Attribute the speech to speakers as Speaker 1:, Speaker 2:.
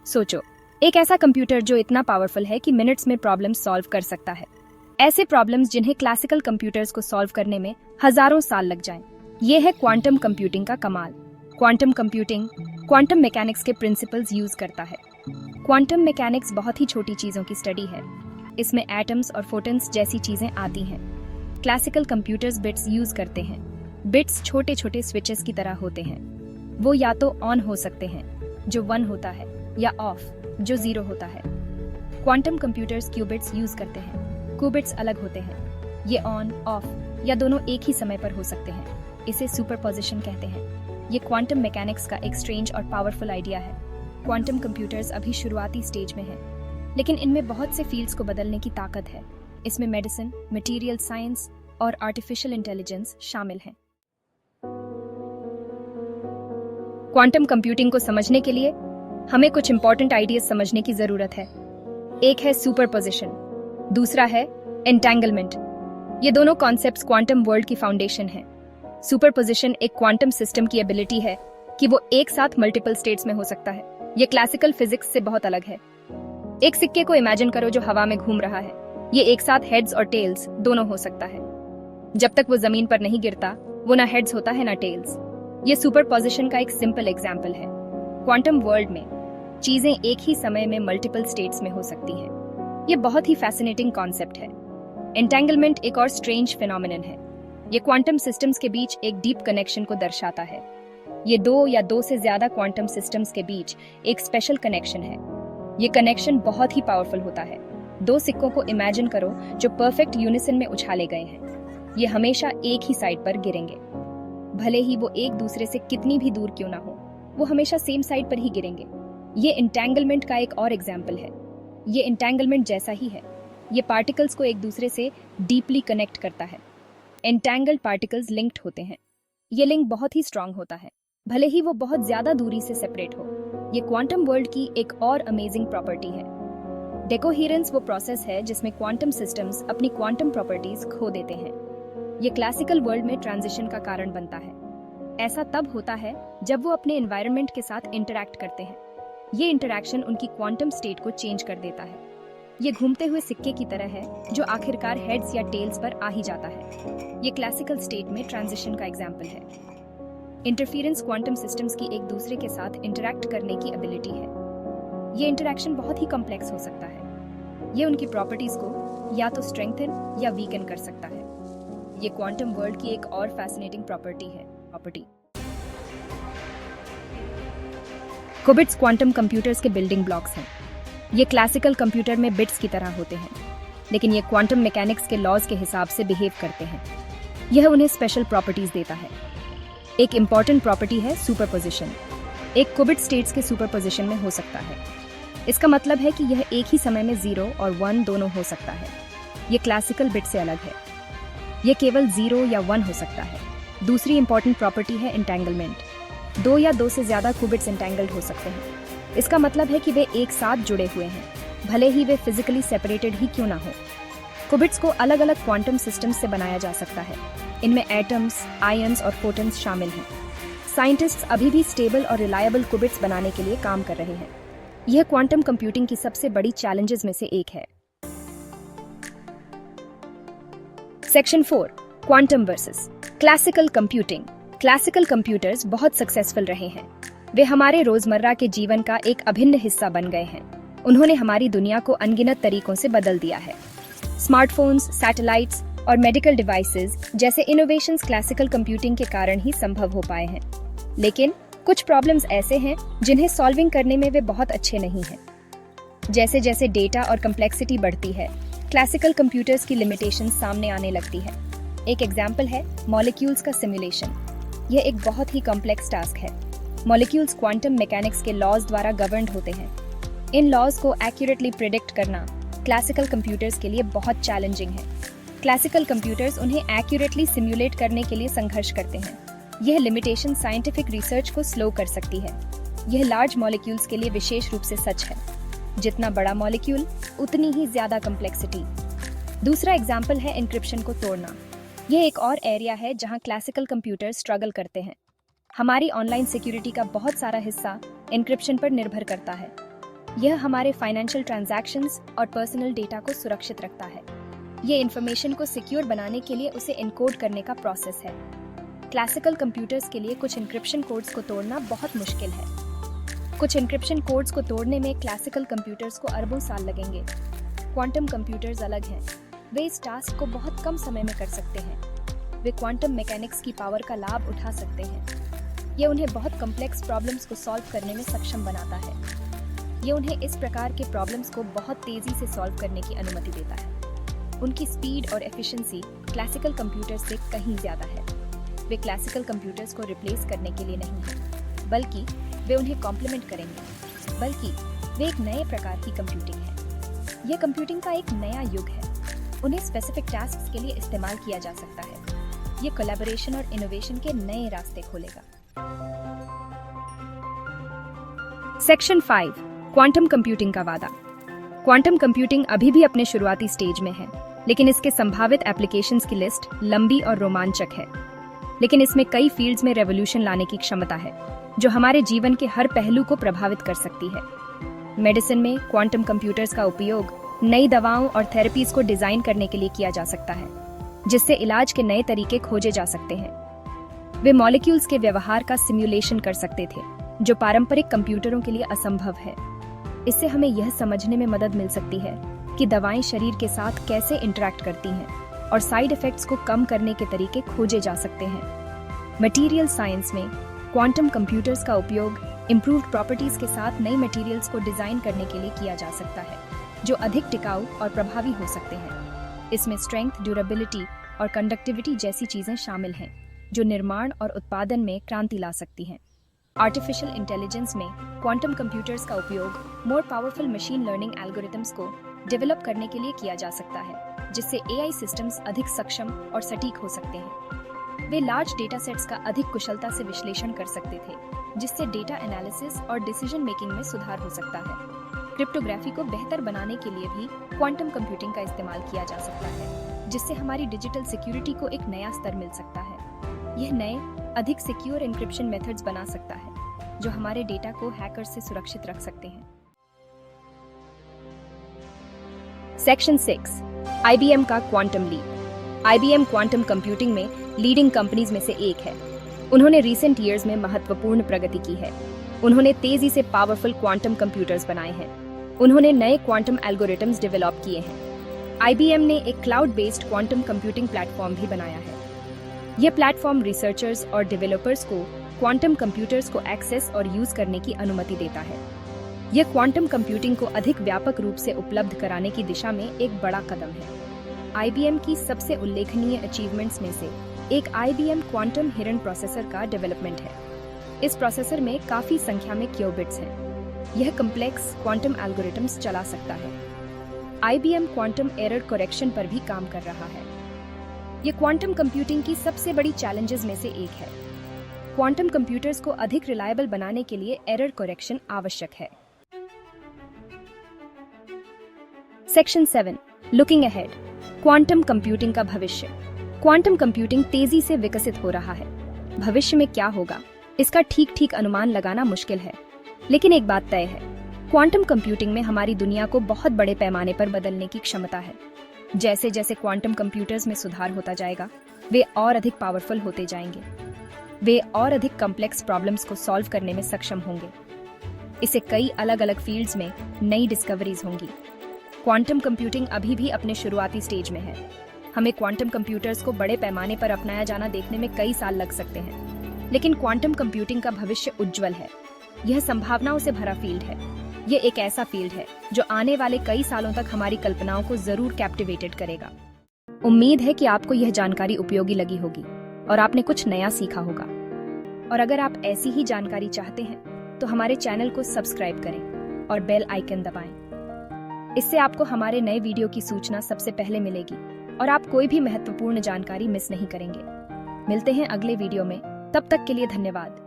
Speaker 1: सोचो, एक ऐसा कंप्यूटर जो इतना पावरफुल है कि मिनट्स में प्रॉब्लम सॉल्व कर सकता है। ऐसे प्रॉब्लम्स जिन्हें क्लासिकल कंप्यूटर्स को सॉल्व करने में हजारों साल लग जाएं। ये है क्वांटम कंप्यूटिंग का कमाल। क्वांटम कंप्यूटिंग क्वांटम मैकेनिक्स के प्रिंसिपल्स यूज करता है। क्वांटम मैकेनिक्स बहुत ही छोटी चीजों की स्टडी है। इसमें एटम्स और फोटॉन्स जैसी चीजें आती हैं। क्लासिकल कंप्यूटर्स बिट्स यूज करते हैं। बिट्स छोटे छोटे स्विचेस की तरह होते हैं। वो या तो ऑन हो सकते हैं, जो 1 होता है, या ऑफ, जो 0 होता है। क्वांटम कंप्यूटर्स क्यूबिट्स यूज करते हैं। क्यूबिट्स अलग होते हैं। ये ऑन, ऑफ या दोनों एक ही समय पर हो सकते हैं। इसे सुपरपोजिशन कहते हैं। ये क्वांटम मैकेनिक्स का एक स्ट्रेंज और पावरफुल आइडिया है। क्वांटम कंप्यूटर्स अभी शुरुआती स्टेज में हैं, लेकिन इनमें बहुत से फील्ड्स को बदलने की ताकत है। इसमें मेडिसिन, मटेरियल साइंस और आर्टिफिशियल इंटेलिजेंस शामिल हैं। क्वांटम कंप्यूटिंग को समझने के लिए हमें कुछ इंपॉर्टेंट आइडियाज समझने की जरूरत है। एक है सुपरपोजिशन, दूसरा है एंटेंगलमेंट। ये दोनों कॉन्सेप्ट्स क्वांटम वर्ल्ड की फाउंडेशन है। सुपरपोजिशन एक क्वांटम सिस्टम की एबिलिटी है कि वो एक साथ मल्टीपल स्टेट्स में हो सकता है। ये क्लासिकल फिजिक्स से बहुत अलग है। एक सिक्के को इमेजिन करो जो हवा में घूम रहा है। ये एक साथ हेड्स और टेल्स दोनों हो सकता है। जब तक वो जमीन पर नहीं गिरता, वो ना हेड्स होता है ना टेल्स। ये सुपरपोजिशन का एक सिंपल एग्जाम्पल है। क्वांटम वर्ल्ड में चीजें एक ही समय में मल्टीपल स्टेट्स में हो सकती हैं। ये बहुत ही फैसिनेटिंग कॉन्सेप्ट है। एंटेंगलमेंट एक और स्ट्रेंज फिनोमिनन है। ये क्वांटम सिस्टम्स के बीच एक डीप कनेक्शन को दर्शाता है। ये दो या दो से ज्यादा क्वांटम सिस्टम्स के बीच एक स्पेशल कनेक्शन है। ये कनेक्शन बहुत ही पावरफुल होता है। दो सिक्कों को इमेजिन करो जो परफेक्ट यूनिसन में उछाले गए हैं। ये हमेशा एक ही साइड पर गिरेंगे। भले ही वो एक दूसरे से कितनी भी दूर क्यों ना हो, वो हमेशा सेम साइड पर ही गिरेंगे। ये एंटेंगलमेंट का एक और एग्जाम्पल है। ये एंटेंगलमेंट जैसा ही है। ये पार्टिकल्स को एक दूसरे से डीपली कनेक्ट करता है। एंटेंगल्ड पार्टिकल्स लिंक्ड होते हैं। ये लिंक बहुत ही स्ट्रांग होता है, भले ही वो बहुत ज्यादा दूरी से सेपरेट हो। ये क्वांटम वर्ल्ड की एक और अमेजिंग प्रॉपर्टी है। डेकोहेरेंस वो प्रोसेस है जिसमें क्वांटम सिस्टम्स अपनी क्वांटम प्रॉपर्टीज खो देते हैं। ये क्लासिकल वर्ल्ड में ट्रांजिशन का कारण बनता है। ऐसा तब होता है जब वो अपने एनवायरनमेंट के साथ इंटरैक्ट करते हैं। ये इंटरैक्शन उनकी क्वांटम स्टेट को चेंज कर देता है। ये घूमते हुए सिक्के की तरह है जो आखिरकार हेड्स या टेल्स पर आ ही जाता है। ये क्लासिकल स्टेट में ट्रांजिशन का एग्जाम्पल है। इंटरफेरेंस क्वांटम सिस्टम्स की एक दूसरे के साथ इंटरैक्ट करने की एबिलिटी है। ये इंटरैक्शन बहुत ही कॉम्प्लेक्स हो सकता है। ये उनकी प्रॉपर्टीज को या तो स्ट्रेंथन या वीकन कर सकता है। ये क्वांटम वर्ल्ड की एक और फैसिनेटिंग प्रॉपर्टी है। क्यूबिट्स क्वांटम कंप्यूटर्स के बिल्डिंग ब्लॉक्स हैं। ये क्लासिकल कंप्यूटर में बिट्स की तरह होते हैं, लेकिन ये क्वांटम मैकेनिक्स के लॉज के हिसाब से बिहेव करते हैं। यह उन्हें स्पेशल प्रॉपर्टीज देता है। एक इंपॉर्टेंट प्रॉपर्टी है सुपरपोजिशन। एक क्यूबिट स्टेट्स के सुपरपोजिशन में हो सकता है। इसका मतलब है कि यह एक ही समय में 0 और 1 दोनों हो सकता है। यह क्लासिकल बिट से अलग है। यह केवल 0 या 1 हो सकता है। दूसरी इंपॉर्टेंट प्रॉपर्टी है एंटेंगलमेंट। 2 या 2 से ज्यादा क्यूबिट्स एंटेंगल्ड हो सकते हैं। इसका मतलब है कि वे एक साथ जुड़े हुए हैं, भले ही वे फिजिकली सेपरेटेड ही क्यों ना हो। क्यूबिट्स को अलग अलग क्वांटम सिस्टम्स से बनाया जा सकता है। इनमें एटम्स, आयन्स और फोटॉन्स शामिल हैं। साइंटिस्ट्स अभी भी स्टेबल और रिलायबल क्यूबिट्स बनाने के लिए काम कर रहे हैं। यह क्वांटम कंप्यूटिंग की सबसे बड़ी चैलेंजेस में से एक है। Section 4, quantum versus classical computing. Classical computers बहुत सक्सेसफुल रहे हैं। वे हमारे रोजमर्रा के जीवन का एक अभिन्न हिस्सा बन गए हैं। उन्होंने हमारी दुनिया को अनगिनत तरीकों से बदल दिया है। स्मार्टफोन्स, सैटेलाइट्स और मेडिकल डिवाइसेस जैसे इनोवेशंस क्लासिकल कंप्यूटिंग के कारण ही संभव हो पाए हैं। लेकिन कुछ प्रॉब्लम्स ऐसे हैं जिन्हें सॉल्विंग करने में वे बहुत अच्छे नहीं हैं। जैसे जैसे डेटा और कम्प्लेक्सिटी बढ़ती है, क्लासिकल कंप्यूटर्स की लिमिटेशन सामने आने लगती है। एक एग्जाम्पल है मॉलिक्यूल्स का सिमुलेशन। यह एक बहुत ही कॉम्प्लेक्स टास्क है। मॉलिक्यूल्स क्वांटम मैकेनिक्स के लॉज द्वारा गवर्न्ड होते हैं। इन लॉज को एक्यूरेटली प्रिडिक्ट करना क्लासिकल कंप्यूटर्स के लिए बहुत चैलेंजिंग है। क्लासिकल कंप्यूटर्स उन्हें एक्यूरेटली सिम्युलेट करने के लिए संघर्ष करते हैं। यह लिमिटेशन साइंटिफिक रिसर्च को स्लो कर सकती है। यह लार्ज मॉलिक्यूल्स के लिए विशेष रूप से सच है। जितना बड़ा मॉलिक्यूल, उतनी ही ज्यादा कम्प्लेक्सिटी। दूसरा एग्जाम्पल है एन्क्रिप्शन को तोड़ना। यह एक और एरिया है जहां क्लासिकल कंप्यूटर स्ट्रगल करते हैं। हमारी ऑनलाइन सिक्योरिटी का बहुत सारा हिस्सा एन्क्रिप्शन पर निर्भर करता है। यह हमारे फाइनेंशियल ट्रांजैक्शंस और पर्सनल डेटा को सुरक्षित रखता है। ये इन्फॉर्मेशन को सिक्योर बनाने के लिए उसे एनकोड करने का प्रोसेस है। क्लासिकल कंप्यूटर्स के लिए कुछ इंक्रिप्शन कोड्स को तोड़ना बहुत मुश्किल है। कुछ इंक्रिप्शन कोड्स को तोड़ने में क्लासिकल कंप्यूटर्स को अरबों साल लगेंगे। क्वांटम कंप्यूटर्स अलग हैं। वे इस टास्क को बहुत कम समय में कर सकते हैं। वे क्वांटम मैकेनिक्स की पावर का लाभ उठा सकते हैं। ये उन्हें बहुत कॉम्प्लेक्स प्रॉब्लम्स को सॉल्व करने में सक्षम बनाता है। ये उन्हें इस प्रकार के प्रॉब्लम्स को बहुत तेजी से सॉल्व करने की अनुमति देता है। उनकी स्पीड और एफिशिएंसी क्लासिकल कंप्यूटर्स से कहीं ज्यादा है। वे क्लासिकल कंप्यूटर्स को रिप्लेस करने के लिए नहीं हैं, बल्कि वे उन्हें कॉम्प्लीमेंट करेंगे। बल्कि वे एक नए प्रकार की कंप्यूटिंग है। यह कंप्यूटिंग का एक नया युग है। उन्हें स्पेसिफिक टास्क्स के लिए इस्तेमाल किया जा सकता है। ये कोलैबोरेशन और इनोवेशन के नए रास्ते खोलेगा। सेक्शन 5, क्वांटम कंप्यूटिंग का वादा। क्वांटम कंप्यूटिंग अभी भी अपने शुरुआती स्टेज में है, लेकिन इसके संभावित एप्लीकेशंस की लिस्ट लंबी और रोमांचक है। लेकिन इसमें कई फील्ड्स में रेवोल्यूशन लाने की क्षमता है, जो हमारे जीवन के हर पहलू को प्रभावित कर सकती है। मेडिसिन में क्वांटम कंप्यूटर्स का उपयोग नई दवाओं और थेरेपीज को डिजाइन करने के लिए किया जा सकता है, जिससे इलाज के नए तरीके खोजे जा सकते हैं। वे मॉलिक्यूल्स के व्यवहार का सिमुलेशन कर सकते थे, जो पारंपरिक कंप्यूटरों के लिए असंभव है। इससे हमें यह समझने में मदद मिल सकती है कि दवाएं शरीर के साथ कैसे इंटरैक्ट करती हैं और साइड इफेक्ट्स को कम करने के तरीके खोजे जा सकते हैं। मटेरियल साइंस में क्वांटम कंप्यूटर्स का उपयोग इंप्रूव्ड प्रॉपर्टीज के साथ नई मटेरियल्स को डिजाइन करने के लिए किया जा सकता है, जो अधिक टिकाऊ और प्रभावी हो सकते हैं। इसमें स्ट्रेंथ, ड्यूरेबिलिटी और कंडक्टिविटी जैसी चीजें शामिल हैं, जो निर्माण और उत्पादन में क्रांति ला सकती हैं। आर्टिफिशियल इंटेलिजेंस में क्वांटम कंप्यूटर्स का उपयोग more powerful machine learning algorithms को डेवलप करने के लिए किया जा सकता है, जिससे एआई सिस्टम्स अधिक सक्षम और सटीक हो सकते हैं। वे लार्ज डेटा सेट्स का अधिक कुशलता से विश्लेषण कर सकते थे, जिससे डेटा एनालिसिस और डिसीजन मेकिंग में सुधार हो सकता है। क्रिप्टोग्राफी को बेहतर बनाने के लिए भी क्वांटम कंप्यूटिंग का इस्तेमाल किया जा सकता है, जिससे हमारी डिजिटल सिक्योरिटी को एक नया स्तर मिल सकता है। यह नए, अधिक सिक्योर एन्क्रिप्शन मेथड्स बना सकता है, जो हमारे डेटा को हैकर्स से सुरक्षित रख सकते हैं। सेक्शन 6, IBM का quantum leap. IBM quantum computing में लीडिंग कंपनीज में से एक है। उन्होंने रिसेंट ईयर्स में महत्वपूर्ण प्रगति की है। उन्होंने तेजी से पावरफुल क्वांटम कंप्यूटर्स बनाए हैं। उन्होंने नए क्वांटम एल्गोरिथम्स डेवलप किए हैं। IBM ने एक cloud based quantum computing platform भी बनाया है। यह प्लेटफॉर्म रिसर्चर्स और डेवलपर्स को क्वांटम कंप्यूटर्स को एक्सेस और यूज करने की अनुमति देता है। यह क्वांटम कंप्यूटिंग को अधिक व्यापक रूप से उपलब्ध कराने की दिशा में एक बड़ा कदम है। IBM की सबसे उल्लेखनीय अचीवमेंट्स में से एक IBM क्वांटम हिरन प्रोसेसर का डेवलपमेंट है। इस प्रोसेसर में काफी संख्या में क्यूबिट्स हैं। यह कॉम्प्लेक्स क्वांटम एल्गोरिथम्स चला सकता है। IBM क्वांटम एरर करेक्शन पर भी काम कर रहा है। यह क्वांटम कंप्यूटिंग की सबसे बड़ी चैलेंजेस में से एक है। क्वांटम कंप्यूटर्स को अधिक रिलायबल बनाने के लिए एरर करेक्शन आवश्यक है। Section 7, looking ahead. Quantum computing का भविष्य। क्वांटम कंप्यूटिंग तेजी से विकसित हो रहा है। भविष्य में क्या होगा, इसका ठीक अनुमान लगाना मुश्किल है, लेकिन एक बात तय है, क्वांटम कंप्यूटिंग में हमारी दुनिया को बहुत बड़े पैमाने पर बदलने की क्षमता है। जैसे जैसे क्वांटम कंप्यूटर्स में सुधार होता जाएगा, वे और अधिक पावरफुल होते जाएंगे। वे और अधिक कॉम्प्लेक्स प्रॉब्लम्स को सॉल्व करने में सक्षम होंगे। इससे कई अलग अलग फील्ड्स में नई डिस्कवरीज होंगी। क्वांटम कंप्यूटिंग अभी भी अपने शुरुआती स्टेज में है। हमें क्वांटम कंप्यूटर्स को बड़े पैमाने पर अपनाया जाना देखने में कई साल लग सकते हैं, लेकिन क्वांटम कंप्यूटिंग का भविष्य उज्जवल है। यह संभावनाओं से भरा फील्ड है। यह एक ऐसा फील्ड है जो आने वाले कई सालों तक हमारी कल्पनाओं को जरूर कैप्टिवेटेड करेगा। उम्मीद है कि आपको यह जानकारी उपयोगी लगी होगी और आपने कुछ नया सीखा होगा। और अगर आप ऐसी ही जानकारी चाहते हैं तो हमारे चैनल को सब्सक्राइब करें और बेल आइकन दबाएं। इससे आपको हमारे नए वीडियो की सूचना सबसे पहले मिलेगी और आप कोई भी महत्वपूर्ण जानकारी मिस नहीं करेंगे। मिलते हैं अगले वीडियो में, तब तक के लिए धन्यवाद।